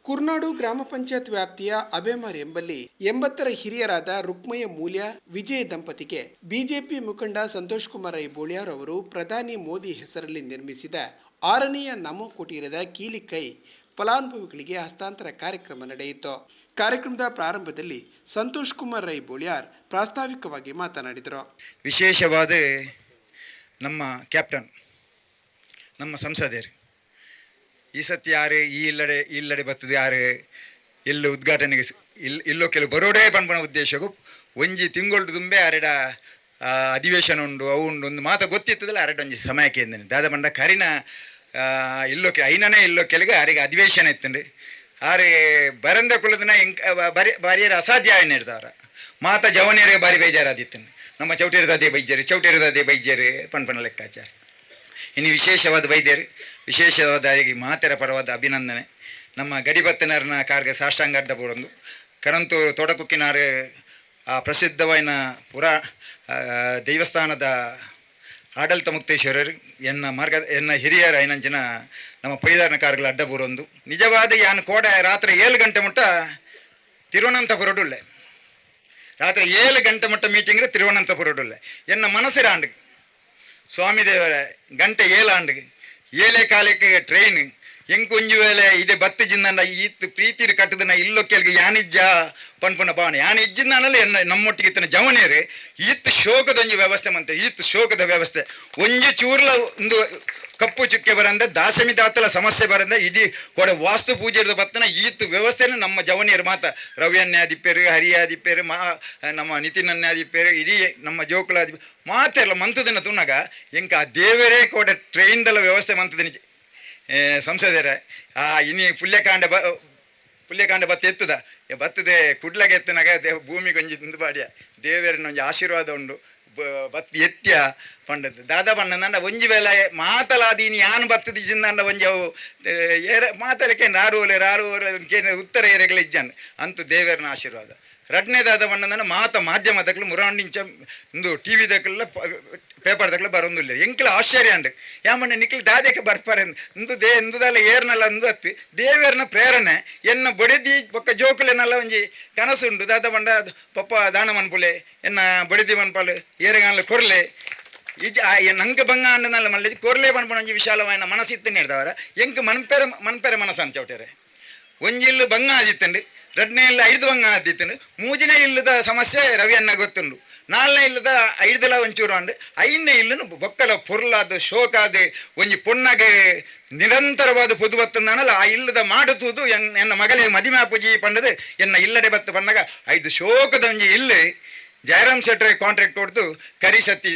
ಕುರ್ನಾಡು ಗ್ರಾಮ ಪಂಚಾಯತ್ ವ್ಯಾಪ್ತಿಯ ಅಬೇಮಾರ್ ಎಂಬಲ್ಲಿ 80ರ ಹಿರಿಯರಾದ ರುಕ್ಮಯ್ಯ ಮೂಲ್ಯ ವಿಜಯ್ ದಂಪತಿಗೆ ಬಿಜೆಪಿ ಮುಖಂಡ ಸಂತೋಷ್ ಕುಮಾರ್ ರೈ ಬೋಳಿಯಾರ್ ಅವರು ಪ್ರಧಾನಿ ಮೋದಿ ಹೆಸರಲ್ಲಿ ನಿರ್ಮಿಸಿದ 6ನೆಯ ನಮೋ ಕುಟೀರದ ಕೀಲಿಕೈ ಫಲಾನುಭವಿಗಳಿಗೆ ಹಸ್ತಾಂತರ ಕಾರ್ಯಕ್ರಮ ನಡೆಯಿತು. ಕಾರ್ಯಕ್ರಮದ ಪ್ರಾರಂಭದಲ್ಲಿ ಸಂತೋಷ್ ಕುಮಾರ್ ರೈ ಬೋಳಿಯಾರ್ ಪ್ರಾಸ್ತಾವಿಕವಾಗಿ ಮಾತನಾಡಿದರು. ವಿಶೇಷವಾದ ನಮ್ಮ ಕ್ಯಾಪ್ಟನ್, ನಮ್ಮ ಸಂಸದರು ಈ ಸತಿ ಯಾರು ಇಲ್ಲಡೆ ಬರ್ತದೆ, ಯಾರು ಎಲ್ಲ ಉದ್ಘಾಟನೆಗೆ ಇಲ್ಲೋ ಕೆಲವು ಬರೋಡೇ ಪನ್ಪಣ ಉದ್ದೇಶಕ್ಕೂ ಒಂಜಿ ತಿಂಗಳು ತುಂಬೆ ಅರೆಡ ಅಧಿವೇಶನ ಉಂಡು ಅವು ಉಂಡು ಒಂದು ಮಾತ ಗೊತ್ತಿತ್ತದಲ್ಲ ಅರೆಡ ಒಂಜಿ ಸಮಯಕ್ಕೆ ಎಂದೇನೆ ದಾದ ಪಂಡ ಕರಿನ ಇಲ್ಲೋಕೆ ಐನನೇ ಇಲ್ಲೋ ಕೆಲಗೆ ಅರೆಗೆ ಅಧಿವೇಶನ ಇತ್ತಂಡು ಆರೆ ಬರಂದ ಕುಲದನ ಬಾರಿಯರ ಅಸಾಧ್ಯ ಆಯ್ನ ಹಿಡ್ದವ್ರ ಮಾತ ಜವನಿಯರಿಗೆ ಬಾರಿ ಬೇಜಾರಾದಿತ್ತು. ನಮ್ಮ ಚೌಟಿರದೇ ಬೈದ್ಯರು ಪನ್ಪಣ ಲೆಕ್ಕಾಚಾರ. ಇನ್ನು ವಿಶೇಷವಾದ ವೈದ್ಯರು, ವಿಶೇಷವಾದ ಮಾತೆರ ಪರವಾದ ಅಭಿನಂದನೆ. ನಮ್ಮ ಗಡಿಬತ್ತನರ್ನ ಕಾರ್ಗೆ ಸಾಷ್ಟಾಂಗ ಅಡ್ಡ ಬರೋದು ಕರಂತು ತೋಟಕುಕ್ಕಿನಾರು ಆ ಪ್ರಸಿದ್ಧವಾದ ದೇವಸ್ಥಾನದ ಆಡಳಿತ ಮುಕ್ತೇಶ್ವರರು ಎನ್ನ ಹಿರಿಯರ ಐನಂಚಿನ ನಮ್ಮ ಪೈದಾರನ ಕಾರ್ಗಳ ಅಡ್ಡ ಬರೋದು ನಿಜವಾದ ಯಾನು ಕೋಡ ರಾತ್ರಿ 7 ಗಂಟೆ ಮುಟ್ಟ ತಿರುವನಂತಪುರಡುಲ್ಲೆ, ರಾತ್ರಿ 7 ಗಂಟೆ ಮುಟ್ಟ ಮೀಟಿಂಗ್ ತಿರುವನಂತಪುರಡುಲ್ಲೆ ಎನ್ನ ಮನಸ್ಸಿರಾಂಡ್ ಸ್ವಾಮಿ ದೇವರ ಗಂಟೆ 7 ಆಂಡ್ಗೆ 7 ಕಾಲಕ್ಕೆ ಟ್ರೈನ್ ಎಂಕೊಂಜು ವೇಳೆ ಇದೆ ಬತ್ತು ಜಿಂದಂಡ ಈತ್ ಪ್ರೀತಿರು ಕಟ್ಟದನ ಇಲ್ಲೋ ಕೆಲ್ಗೆ ಯಾನಿಜ್ಜ ಪನ್ಪುನ ಭಾವನೆ ಯಾನು ಇಜ್ಜಿಂದಾನಲ್ಲ ಎನ್ನ ನಮ್ಮೊಟ್ಟಿಗೆ ಇತ್ತನ ಜವನೇರು ಈತ್ ಶೋಕದ ಒಂಜಿ ವ್ಯವಸ್ಥೆ ಮಂತೆ ಈತ್ ಶೋಕದ ವ್ಯವಸ್ಥೆ ಒಂಜಿ ಚೂರ್ಲ ಒಂದು ಕಪ್ಪು ಚುಕ್ಕೆ ಬರಂದ ದಾಸಮಿ ದಾತಲ ಸಮಸ್ಯೆ ಬರಂದ ಇಡೀ ಕೊಡೆ ವಾಸ್ತು ಪೂಜೆದ ಬತ್ತನ ಈತ್ ವ್ಯವಸ್ಥೆನ ನಮ್ಮ ಜವನಿಯರು ಮಾತ ರವಿಯನ್ಯಾದಿಪ್ಪೇರು ಹರಿಯಾದಿಪ್ಪೇರು ನಮ್ಮ ನಿತಿನನ್ಯಾದಿಪ್ಪೇರು ಇಡೀ ನಮ್ಮ ಜೋಕುಲಾದಿ ಮಾತೆಲ್ಲ ಮಂತದಿನ ತುಣ್ಣಗ ಎಂಕ ಆ ದೇವರೇ ಕೊಡೆ ಟ್ರೈನ್ದಲ್ಲ ವ್ಯವಸ್ಥೆ ಮಂತದಿನ ಸಂಸದರ ಇನಿ ಪುಲ್ಯಕಾಂಡ ಬತ್ತ ಎತ್ತದ ಬತ್ತದೆ ಕುಡ್ಲಗೆ ಎತ್ತನಾಗ ಭೂಮಿಗೆ ಒಂಜಿ ಇಂದು ಬಾಡಿಯ ದೇವರಿನ ಒಂಜಿ ಆಶೀರ್ವಾದ ಉಂಡು ಬತ್ತಿ ಎತ್ಯ ಪಂಡದ್ದು ದಾದ ಪಂಡ ಒಂಜಿ ವೇಳೆ ಮಾತಲಾದೀನಿ ಯಾನು ಬತ್ತದಿ ಚಿಂದಂಡ ಒಂಜಿ ಅವು ಮಾತಲಕ್ಕೆ ರಾರು ಉತ್ತರ ಏರೆಗಳ ಇಜ್ಜನ್ ಅಂತೂ ದೇವರಿನ ಆಶೀರ್ವಾದ. ರಡ್ನೇದಾದ ಪಂಡ ಮಾತ ಮಾಧ್ಯಮದಕ್ಕಲು ಮುರಾಂಡಿಂಚ ಇಂದು ಟಿ ವಿ ದಕ್ಕಲ್ಲ ಪೇಪರ್ ದಕ್ಕಲ ಬರೋದಿಲ್ಲ ಎಂಕ್ಲ ಆಶ್ಚರ್ಯ ಅಂಡ್ ಯಾಮಣ್ಣ ನಿಕ್ಲು ದಾದಕ್ಕೆ ಬರ್ಪಾರೆ ಇಂದುದಲ್ಲ ಏರ್ನಲ್ಲ ಅಂದು ಹತ್ತಿ ದೇವರನ ಪ್ರೇರಣೆ ಎನ್ನ ಬಡಿದಿ ಪಕ್ಕ ಜೋಕುಲೆನಲ್ಲ ಒಂಜಿ ಕನಸುಂಡು ದಾದ ಪಂಡ ಪಪ್ಪ ದಾನ ಮನ್ಪುಲೆ ಎನ್ನ ಬಡಿದಿ ಮನ್ಪಾಲು ಏರೆಗಾನ್ಲ ಕೊರ್ಲೆ ಈಜ ನಂಗೆ ಬಂಗ ಅನ್ನಲ್ಲ ಮಲ್ಲ ಕೊರ್ಲೆ ಪನ್ಪಣ ಒಂಜಿ ವಿಶಾಲವಾದ ಮನಸ್ಸಿತ್ತು ಹಿಡ್ದವರ ಎಂಕ್ ಮನ್ಪೆರೆ ಮನಸ್ಸನ್ನು ಚೌಟರೆ ಒಂಜಿ ಇಲ್ಲು ಬಂಗ ಆದಿತ್ತಂಡು ರಡ್ನೇ ಇಲ್ಲ 5 ಬಂಗ ಆದಿತ್ತಂಡು ಮೂಜಿನೇ ಇಲ್ಲದ ಸಮಸ್ಯೆ ರವಿಯನ್ನ ಗೊತ್ತುಂಡು 4ನೇ ಇಲ್ಲದ 5ದಲ ಒಂಚೂರು ಅಂಡು 5ನೇ ಇಲ್ಲನು ಬೊಕ್ಕಲ ಪೊರ್ಲಾದ ಶೋಕಾದ ಒಂಜಿ ಪೊಣ್ಣಗೆ ನಿರಂತರವಾದ ಪೊದು ಬತ್ತಂದಾನಲ್ಲ ಆ ಇಲ್ಲದ ಮಾಡುತ್ತುದು ಎನ್ನ ಮಗಳೇ ಮದಿಮೆ ಪೂಜಿ ಪಂಡದು ಎನ್ನ ಇಲ್ಲಡೆ ಬತ್ತು ಪಂಡಾಗ 5 ಶೋಕದ ಒಂಜಿ ಇಲ್ಲಿ ಜಯರಾಮ್ ಶೆಟ್ರೆ ಕಾಂಟ್ರಾಕ್ಟ್ ಹೊಡೆದು ಕರಿಸತ್ತಿ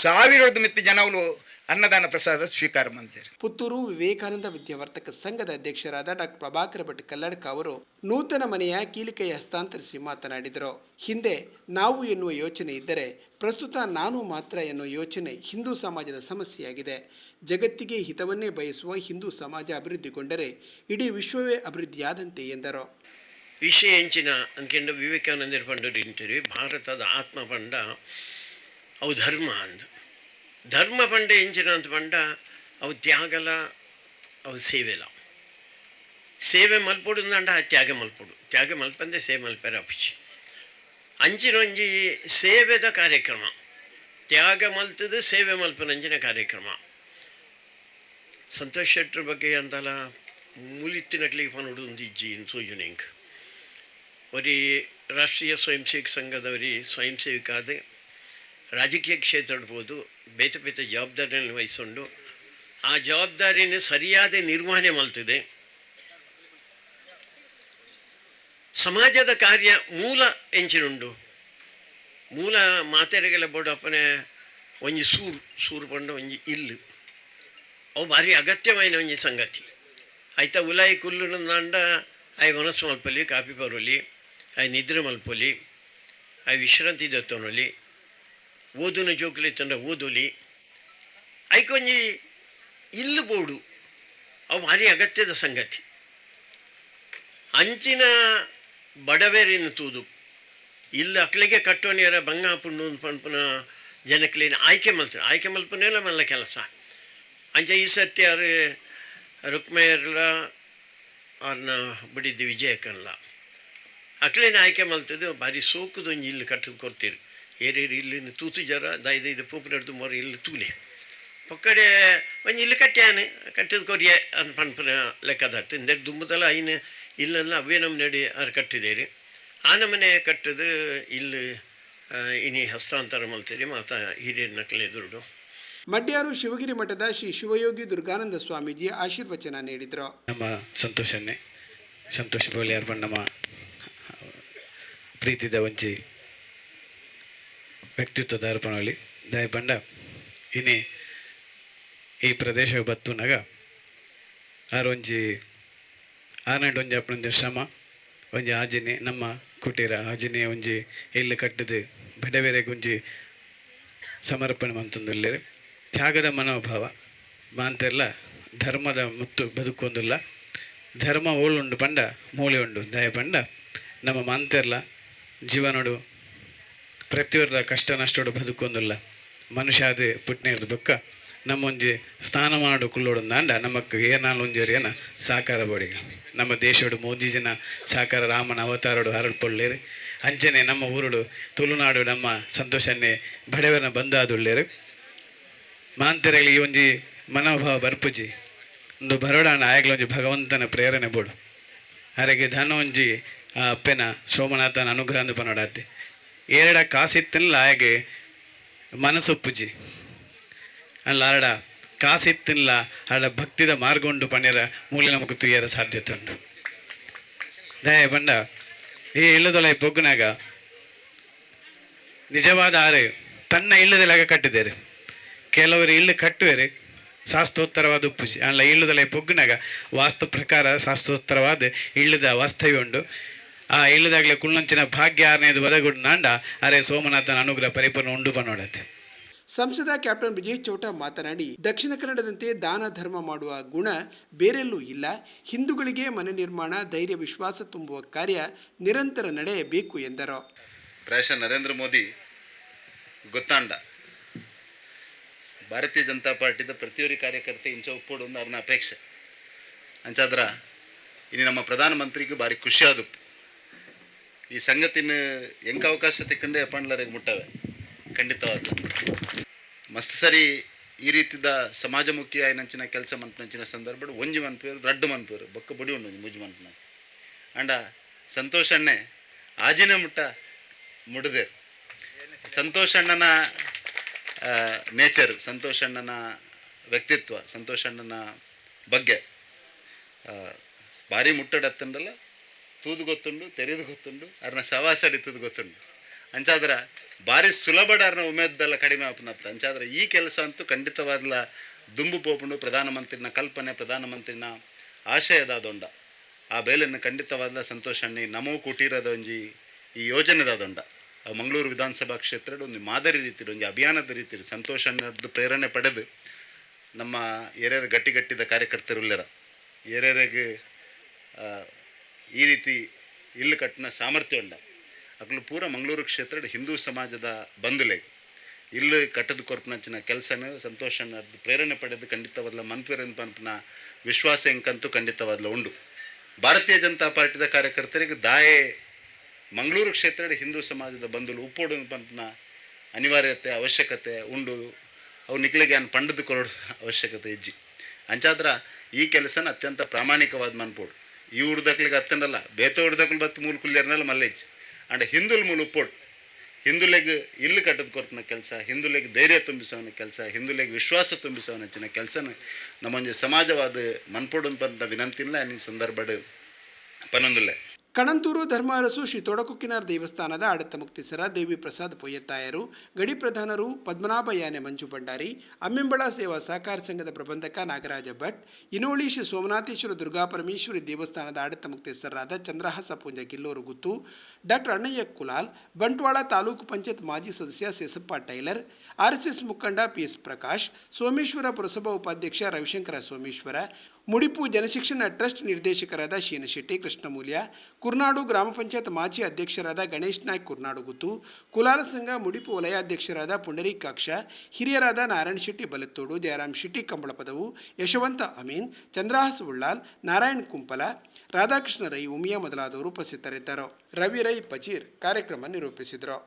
1000 ಮಿತ್ತಿ ಜನಗಳು ಅನ್ನದಾನ ಪ್ರಸಾದ ಸ್ವೀಕಾರ ಮಾಡಿದ್ದಾರೆ. ಪುತ್ತೂರು ವಿವೇಕಾನಂದ ವಿದ್ಯಾವರ್ತಕ ಸಂಘದ ಅಧ್ಯಕ್ಷರಾದ ಡಾಕ್ಟರ್ ಪ್ರಭಾಕರ ಭಟ್ ಕಲ್ಲಡ್ಕ ಅವರು ನೂತನ ಮನೆಯ ಕೀಲಿಕೈ ಹಸ್ತಾಂತರಿಸಿ ಮಾತನಾಡಿದರು. ಹಿಂದೆ ನಾವು ಎನ್ನುವ ಯೋಚನೆ ಇದ್ದರೆ ಪ್ರಸ್ತುತ ನಾನು ಮಾತ್ರ ಎನ್ನುವ ಯೋಚನೆ ಹಿಂದೂ ಸಮಾಜದ ಸಮಸ್ಯೆಯಾಗಿದೆ. ಜಗತ್ತಿಗೆ ಹಿತವನ್ನೇ ಬಯಸುವ ಹಿಂದೂ ಸಮಾಜ ಅಭಿವೃದ್ಧಿಗೊಂಡರೆ ಇಡೀ ವಿಶ್ವವೇ ಅಭಿವೃದ್ಧಿಯಾದಂತೆ ಎಂದರು. ವಿಷಯ ಎಂಚಿನ ಅಂದ್ಕೊಂಡು ವಿವೇಕಾನಂದರು ಪಂಡರಿಂತೀರಿ ಭಾರತದ ಆತ್ಮ ಪಂಡ ಅವು ಧರ್ಮ ಅಂದು ಧರ್ಮ ಪಂಡ ಎಂಚಿನ ಅಂತ ಪಂಡ ಅವು ತ್ಯಾಗಲ ಅವು ಸೇವೆಲ ಸೇವೆ ಮಲ್ಪೊಡು ಅಂಡ ತ್ಯಾಗ ಮಲ್ಪಂದೆ ಸೇವೆ ಮಲ್ಪರೆ ಅಪಿಚಿ ಅಂಚಿನ ಒಂಜಿ ಸೇವೆದ ಕಾರ್ಯಕ್ರಮ ತ್ಯಾಗ ಮಲ್ತದು ಸೇವೆ ಮಲ್ಪನಂಚಿನ ಕಾರ್ಯಕ್ರಮ. ಸಂತೋಷ್ ಶೆಟ್ರ ಬಗ್ಗೆ ಅಂತಲ್ಲ ಮುಲಿತ್ತಿನಕ್ಲಿಗೆ ಪನೋಡು ಒಂದು ಇಜ್ಜಿ ಸೂಜನೆಂಕ್ ಒರಿ ರಾಷ್ಟ್ರೀಯ ಸ್ವಯಂ ಸೇವಕ ಸಂಘದವರಿ ಸ್ವಯಂ ಸೇವಿಕಾದ ರಾಜಕೀಯ ಕ್ಷೇತ್ರ ಇಡ್ಬೋದು ಬೇತೆ ಜವಾಬ್ದಾರಿಯನ್ನು ವಹಿಸ್ಕೊಂಡು ಆ ಜವಾಬ್ದಾರಿಯನ್ನು ಸರಿಯಾದ ನಿರ್ವಹಣೆ ಮಾಡ್ತಿದೆ. ಸಮಾಜದ ಕಾರ್ಯ ಮೂಲ ಎಂಚಿನುಂಡು ಮೂಲ ಮಾತೆರೆಗೆಲ್ಲ ಬೋಡಪ್ಪನೆ ಒಂಜಿ ಸೂರು ಪಂಡ ಒಂಜಿ ಇಲ್ಲು ಅವು ಭಾರಿ ಅಗತ್ಯమైన ಒಂಜಿ ಸಂಗತಿ ಆಯ್ತಾ. ಉಲಾಯಿ ಕುಲ್ಲುನಂದ ಆಯ್ ಮನಸ್ಸು ಮಲ್ಪೊಲಿ ಕಾಪಿ ಬರೋಲಿ ಆಯ್ ನಿದ್ರೆ ಮಲ್ಪೊಲಿ ಆಯ್ ವಿಶ್ರಾಂತಿ ದತ್ತೊನೊಲಿ ಓದುನ ಜೋಕುಲಿ ತಂಡ ಓದೋಲಿ ಐಕೊಂಜಿ ಇಲ್ಲು ಬೋಡು ಅವು ಭಾರಿ ಅಗತ್ಯದ ಸಂಗತಿ. ಅಂಚಿನ ಬಡವೇರಿನ ತೂದು ಇಲ್ಲಿ ಅಕ್ಲಿಗೆ ಕಟ್ಟೋನಿಯರ ಬಂಗ ಪುಣ್ಣು ಪಂಪನ ಜನಕ್ಲೇನು ಆಯ್ಕೆ ಮಲ್ಪನೆಲ್ಲ ಮಲ್ಲ ಕೆಲಸ ಅಂಚೆ ಈ ಸರ್ತಿ ಯಾರು ರುಕ್ಮಯ್ಯರ್ಲ ಅವ್ರನ್ನ ಬಿಡಿದ್ದು ವಿಜಯಕ್ಕಲ್ಲ ಅಕ್ಲೇನ ಆಯ್ಕೆ ಮಲ್ತದ್ದು ಭಾರಿ ಸೋಕುದೊಂದು ಇಲ್ಲಿ ಕಟ್ಟದು ಕೊಡ್ತೀರಿ ಏರೇರಿ ಇಲ್ಲಿನ ತೂತು ಜರ ದೈದು ಪೂಪು ನಡೆದು ಮೊರೆ ಇಲ್ಲಿ ತೂಲೆ ಪಕ್ಕಡೆ ಒಂದು ಇಲ್ಲಿ ಕಟ್ಟ್ಯಾನೆ ಕಟ್ಟಿದ ಕೊರಿಯೆ ಅಂತ ಪನ್ಪನ ಲೆಕ್ಕದಾಗ್ತದೆ ಇಂದ ದುಂಬದಲ್ಲ ಐನು ಇಲ್ಲೆಲ್ಲ ಅವೇ ನಮ್ಮ ನಡಿ ಅವ್ರು ಕಟ್ಟಿದ್ದೀರಿ ಆ ನಮ್ಮನೆ ಕಟ್ಟದು ಇಲ್ಲಿ ಇನಿ ಹಸ್ತಾಂತರ ಮಲ್ತೀರಿ ಮಾತಾ ಹಿರಿಯರ ನಕಲೆ ದುಡ್ಡು. ಮಡ್ಯಾರು ಶಿವಗಿರಿ ಮಠದ ಶ್ರೀ ಶಿವಯೋಗಿ ದುರ್ಗಾನಂದ ಸ್ವಾಮೀಜಿ ಆಶೀರ್ವಚನ ನೀಡಿದರು. ನಮ್ಮ ಸಂತೋಷ ಬೋಳಿಯಾರ್ ನಮ್ಮ ಪ್ರೀತಿದ ಒಂಜಿ ವ್ಯಕ್ತಿತ್ವದ ಅರ್ಪಣೆ ದಯ ಪಂಡ ಇನಿ ಈ ಪ್ರದೇಶ ಬತ್ತುನಾಗ ಆರೊಂಜಿ ಆರ್ನಾಡು ಒಂಜಿ ಅಪ್ಪನೊಂದು ಶ್ರಮ ಒಂಜಿ ಆಜಿನಿ ನಮ್ಮ ಕುಟೀರ ಆಜಿನಿ ಒಂಜಿ ಇಲ್ಲಿ ಕಟ್ಟದು ಬಡವೆರೆಗೆ ಒಂಜಿ ಸಮರ್ಪಣೆ ಮಂತೊಂದುಲ್ಲೇರು ತ್ಯಾಗದ ಮನೋಭಾವ ಮಾಂತೆಲ್ಲ ಧರ್ಮದ ಮುತ್ತು ಬದುಕೊಂದುಲ್ಲ ಧರ್ಮ ಓಳುಂಡು ಪಂಡ ಮೂಲೆ ಉಂಡು ದಯ ಪಂಡ ನಮ್ಮ ಮಾಂತೆರ್ಲ ಜೀವನೋಡು ಪ್ರತಿಯೊರ್ದ ಕಷ್ಟ ನಷ್ಟೋಡು ಬದುಕೊಂದುಲ್ಲ ಮನುಷ್ಯ ಪುಟ್ನೇರ್ದು ಬೊಕ್ಕ ನಮ್ಮೊಂಜಿ ಸ್ನಾನ ಮಾಡು ಕುಳ್ಳೋಡು ದಾಂಡ ನಮಕ್ ಏನಾಲ್ ಒಂಜೇರಿಯನ ಸಾಕಾರ ಬೋಡಿಗ ನಮ್ಮ ದೇಶೋಡು ಮೋದಿಜಿನ ಸಾಕಾರ ರಾಮನ ಅವತಾರೋಡು ಹರಡ್ಪೊಳ್ಳೇರು ಅಂಚನೆ ನಮ್ಮ ಊರುಡು ತುಳುನಾಡು ನಮ್ಮ ಸಂತೋಷನ್ನೇ ಬಡವರನ್ನ ಬಂದಾದುಳ್ಳೇರು ಮಾಂತೆರಲಿ ಈ ಒಂಜಿ ಮನೋಭಾವ ಬರ್ಪುಜಿ ಒಂದು ಬರೋಡಾಣ ಆಯಗ್ಲೊಂಜಿ ಭಗವಂತನ ಪ್ರೇರಣೆ ಬೋಡು ಅರೆಗೆ ಧನ ಒಂಜಿ ಅಪ್ಪೆನ ಸೋಮನಾಥನ ಅನುಗ್ರಹ ಅಂದು ಪನೋಡಾತೆ ಏರಡ ಕಾಸಿತ್ತಿಲ್ಲ ಆಯಗೆ ಮನಸ್ಸೊಪ್ಪುಜಿ ಅಲ್ಲ ಅರಡ ಕಾಸಿತ್ತಿಲ್ಲ ಅರಡ ಭಕ್ತಿದ ಮಾರ್ಗೊಂಡು ಪಣ್ಯರ ಮೂಲೆ ನಮకు ತುಯ್ಯರ ಸಾಧ್ಯತೆ ಉಂಟು ದಯ ಪಂಡ ಈ ಇಲ್ಲದೊಳ ಬೊಗ್ಗುನಾಗ ನಿಜವಾದ ಆರೆ ತನ್ನ ಇಲ್ಲದೆಲಾಗ ಕಟ್ಟಿದ್ದೇರೆ ಕೆಲವರು ಇಲ್ಲು ಕಟ್ಟುವೆರೆ ಶಾಸ್ತ್ರೋತ್ತರವಾದ ಉಪ್ಪುಜಿ ಅಲ್ಲ ಇಲ್ಲದೊಳ ಬೊಗ್ಗುನಾಗ ವಾಸ್ತು ಪ್ರಕಾರ ಶಾಸ್ತ್ರೋತ್ತರವಾದ ಇಲ್ಲದ ವಾಸ್ತವ್ಯ ಉಂಡು ಆ ಇಲ್ಲದಾಗಲೇ ಕುಳ್ಳಂಚಿನ ಭಾಗ್ಯ ಆರನೇದು ಒದಗುಡು ನಾಂಡ ಅರೆ ಸೋಮನಾಥನ ಅನುಗ್ರಹ ಪರಿಪೂರ್ಣ ಉಂಡು ಪನೋಡತ್ತೆ. ಸಂಸದ ಕ್ಯಾಪ್ಟನ್ ವಿಜಯ್ ಚೌಟ ಮಾತನಾಡಿ ದಕ್ಷಿಣ ಕನ್ನಡದಂತೆ ದಾನ ಧರ್ಮ ಮಾಡುವ ಗುಣ ಬೇರೆಲ್ಲೂ ಇಲ್ಲ. ಹಿಂದೂಗಳಿಗೆ ಮನೆ ನಿರ್ಮಾಣ ಧೈರ್ಯ ವಿಶ್ವಾಸ ತುಂಬುವ ಕಾರ್ಯ ನಿರಂತರ ನಡೆಯಬೇಕು ಎಂದರು. ಪ್ರಾಯಶಃ ನರೇಂದ್ರ ಮೋದಿ ಗೊತ್ತಾಂಡ ಭಾರತೀಯ ಜನತಾ ಪಾರ್ಟಿದ ಪ್ರತಿಯೊಂದು ಕಾರ್ಯಕರ್ತೆ ಇಂಚ ಒಪ್ಪೋಡು ಒಂದು ಅವ್ರನ್ನ ಅಪೇಕ್ಷೆ ಅಂಚಾದ್ರ ಇನ್ನು ನಮ್ಮ ಪ್ರಧಾನಮಂತ್ರಿಗೆ ಭಾರಿ ಖುಷಿಯಾದವು ಈ ಸಂಗತಿನ ಹೆಂಗೆ ಅವಕಾಶ ತಿಕ್ಕಂಡೆ ಅಪ್ಪಂಡ್ಲರಿಗೆ ಮುಟ್ಟವೆ ಖಂಡಿತವಾದ ಮಸ್ತ್ ಸರಿ ಈ ರೀತಿದ ಸಮಾಜಮುಖಿ ಆಯ್ನಂಚಿನ ಕೆಲಸ ಮನ್ಪಂಚಿನ ಸಂದರ್ಭ ಒಂಜಿ ಮನ್ಪೇರು ರಡ್ಡು ಮನ್ಪೇರು ಬೊಕ್ಕ ಬುಡಿ ಉಂಡು ಮುಜ್ ಮನ್ಪನ ಅಂಡ ಸಂತೋಷಣ್ಣೆ ಆಜಿನ ಮುಟ್ಟ ಮುಡದೆ ಸಂತೋಷಣ್ಣನ ನೇಚರ್ ಸಂತೋಷಣ್ಣನ ವ್ಯಕ್ತಿತ್ವ ಸಂತೋಷಣ್ಣನ ಬಗ್ಗೆ ಭಾರಿ ಮುಟ್ಟಡತ್ತಂಡಲ್ಲ ತೂದು ಗೊತ್ತುಂಡು ತೆರೆದು ಗೊತ್ತುಂಡು ಅವ್ರನ್ನ ಸವಾಸಡಿತದ್ದು ಗೊತ್ತುಂಡು ಅಂಚಾದ್ರ ಭಾರಿ ಸುಲಭಡಾರ್ನ ಉಮೇದಲ್ಲ ಕಡಿಮೆ ಆಪನತ್ತ ಅಂಚಾದ್ರ ಈ ಕೆಲಸ ಅಂತೂ ಖಂಡಿತವಾದ್ಲ ದುಂಬು ಪೋಪುಂಡು ಪ್ರಧಾನಮಂತ್ರಿನ ಕಲ್ಪನೆ ಪ್ರಧಾನಮಂತ್ರಿನ ಆಶಯದಾದೊಂಡ ಆ ಬೇಲನ್ನು ಖಂಡಿತವಾದ್ಲ ಸಂತೋಷಣ್ಣಿ ನಮೋ ಕುಟೀರದ ಒಂಜಿ ಈ ಯೋಜನೆದಾದೊಂಡ ಮಂಗಳೂರು ವಿಧಾನಸಭಾ ಕ್ಷೇತ್ರದ ಒಂದು ಮಾದರಿ ರೀತಿ ಒಂದು ಅಭಿಯಾನದ ರೀತಿ ಸಂತೋಷಣ್ಣದ್ದು ಪ್ರೇರಣೆ ಪಡೆದು ನಮ್ಮ ಹಿರಿಯರ ಗಟ್ಟಿಗಟ್ಟಿದ ಕಾರ್ಯಕರ್ತರುಲ್ಲರ ಹಿರಿಯರಿಗೆ ಈ ರೀತಿ ಇಲ್ಲಿ ಕಟ್ಟಿನ ಸಾಮರ್ಥ್ಯ ಉಂಡ ಅಕ್ಲು ಪೂರ ಮಂಗಳೂರು ಕ್ಷೇತ್ರದ ಹಿಂದೂ ಸಮಾಜದ ಬಂಧುಲೆ ಇಲ್ಲಿ ಕಟ್ಟದ ಕೊರ್ಪನಂಚಿನ ಕೆಲಸನ ಸಂತೋಷನ ಪ್ರೇರಣೆ ಪಡೆದು ಖಂಡಿತವಾದ್ಲ ಮನ್ಪೇರನ್ ಪನ್ಪನ ವಿಶ್ವಾಸ ಎಂಕಂತೂ ಖಂಡಿತವಾದ್ಲ ಉಂಡು. ಭಾರತೀಯ ಜನತಾ ಪಾರ್ಟಿದ ಕಾರ್ಯಕರ್ತರಿಗೆ ದಾಯೆ ಮಂಗಳೂರು ಕ್ಷೇತ್ರದ ಹಿಂದೂ ಸಮಾಜದ ಬಂಧುಲು ಉಪ್ಪೋಡು ಪನ್ಪನ ಅನಿವಾರ್ಯತೆ ಅವಶ್ಯಕತೆ ಉಂಡು ಅವು ನಿಕ್ಲಿಗೆ ಅನ್ ಪಂಡದ ಕೊರಡು ಅವಶ್ಯಕತೆ ಇಜ್ಜಿ ಅಂಚಾದ್ರ ಈ ಕೆಲಸನ ಅತ್ಯಂತ ಪ್ರಾಮಾಣಿಕವಾದ ಮನ್ಪೋಡು ಈ ಉರ್ದಕ್ಲಿಗೆ ಅತ್ತನಲ್ಲ ಬೇತ ಉರ್ದಕ್ಲು ಬತ್ತು ಮೂಲ ಕುಲ್ಯರ್ನಲ್ಲ ಮಲ್ಲೇಜ್ ಅಂಡ್ ಹಿಂದುಲ್ ಮೂಲ ಉಪ್ಪೋಡು ಹಿಂದುಲೆಗೆ ಇಲ್ಲಿ ಕಟ್ಟದ ಕೊರ್ಪನ ಕೆಲಸ ಹಿಂದುಲೆಗೆ ಧೈರ್ಯ ತುಂಬಿಸೋನ ಕೆಲಸ ಹಿಂದುಲೆಗೆ ವಿಶ್ವಾಸ ತುಂಬಿಸೋನ ಹೆಚ್ಚಿನ ಕೆಲಸನ ನಮ್ಮೊಂದು ಸಮಾಜವಾದ ಮನ್ಪೋಡು ಪಂಡ ವಿನಂತಿಲ್ಲ ಈ ಸಂದರ್ಭ ಪನ್ನೊಂದುಲ್ಲೆ. ಕಣಂತೂರು ಧರ್ಮಾರಸು ಶ್ರೀ ತೊಡಕುಕ್ಕಿನಾರ್ ದೇವಸ್ಥಾನದ ಆಡಳಿತ ಮುಕ್ತೇಸರ ದೇವಿ ಪ್ರಸಾದ್ ಪೊಯ್ಯತ್ತಾಯರು ಗಡಿ ಪ್ರಧಾನರು ಪದ್ಮನಾಭ ಯಾನೆ ಮಂಜು ಭಂಡಾರಿ ಅಮ್ಮೆಂಬಳ ಸೇವಾ ಸಹಕಾರ ಸಂಘದ ಪ್ರಬಂಧಕ ನಾಗರಾಜ ಭಟ್ ಇನೋಳಿ ಶ್ರೀ ಸೋಮನಾಥೇಶ್ವರ ದುರ್ಗಾಪರಮೇಶ್ವರಿ ದೇವಸ್ಥಾನದ ಆಡಳಿತ ಮುಕ್ತೇಸರಾದ ಚಂದ್ರಹಾಸ ಪುಂಜ ಕಿಲ್ಲೂರು ಗುತ್ತು ಡಾಕ್ಟರ್ ಅಣ್ಣಯ್ಯ ಕುಲಾಲ್ ಬಂಟ್ವಾಳ ತಾಲೂಕು ಪಂಚಾಯತ್ ಮಾಜಿ ಸದಸ್ಯ ಸೇಸಪ್ಪ ಟೈಲರ್ RSS ಮುಖಂಡ PS ಪ್ರಕಾಶ್ ಸೋಮೇಶ್ವರ ಪುರಸಭಾ ಉಪಾಧ್ಯಕ್ಷ ರವಿಶಂಕರ ಸೋಮೇಶ್ವರ ಮುಡಿಪು ಜನಶಿಕ್ಷಣ ಟ್ರಸ್ಟ್ ನಿರ್ದೇಶಕರಾದ ಶೀನಶೆಟ್ಟಿ ಕೃಷ್ಣಮೂಲ್ಯ, ಕುರ್ನಾಡು ಗ್ರಾಮ ಪಂಚಾಯತ್ ಮಾಜಿ ಅಧ್ಯಕ್ಷರಾದ ಗಣೇಶ್ ನಾಯ್ಕ್ ಕುರ್ನಾಡುಗುತ್ತು, ಕುಲಾಲ ಸಂಘ ಮುಡಿಪು ವಲಯಾಧ್ಯಕ್ಷರಾದ ಪುಂಡರೀಕಾಕ್ಷ, ಹಿರಿಯರಾದ ನಾರಾಯಣ ಶೆಟ್ಟಿ ಬಲತ್ತೋಡು, ಜಯರಾಮ್ ಶೆಟ್ಟಿ ಕಂಬಳಪದವು, ಯಶವಂತ ಅಮೀನ್, ಚಂದ್ರಹಾಸ್ ಉಳ್ಳಾಲ್, ನಾರಾಯಣ್ ಕುಂಪಲ, ರಾಧಾಕೃಷ್ಣ ರೈ ಉಮಿಯಾ ಮೊದಲಾದವರು ಉಪಸ್ಥಿತರಿದ್ದರು. ರವಿ ರೈ ಪಚೀರ್ ಕಾರ್ಯಕ್ರಮ ನಿರೂಪಿಸಿದರು.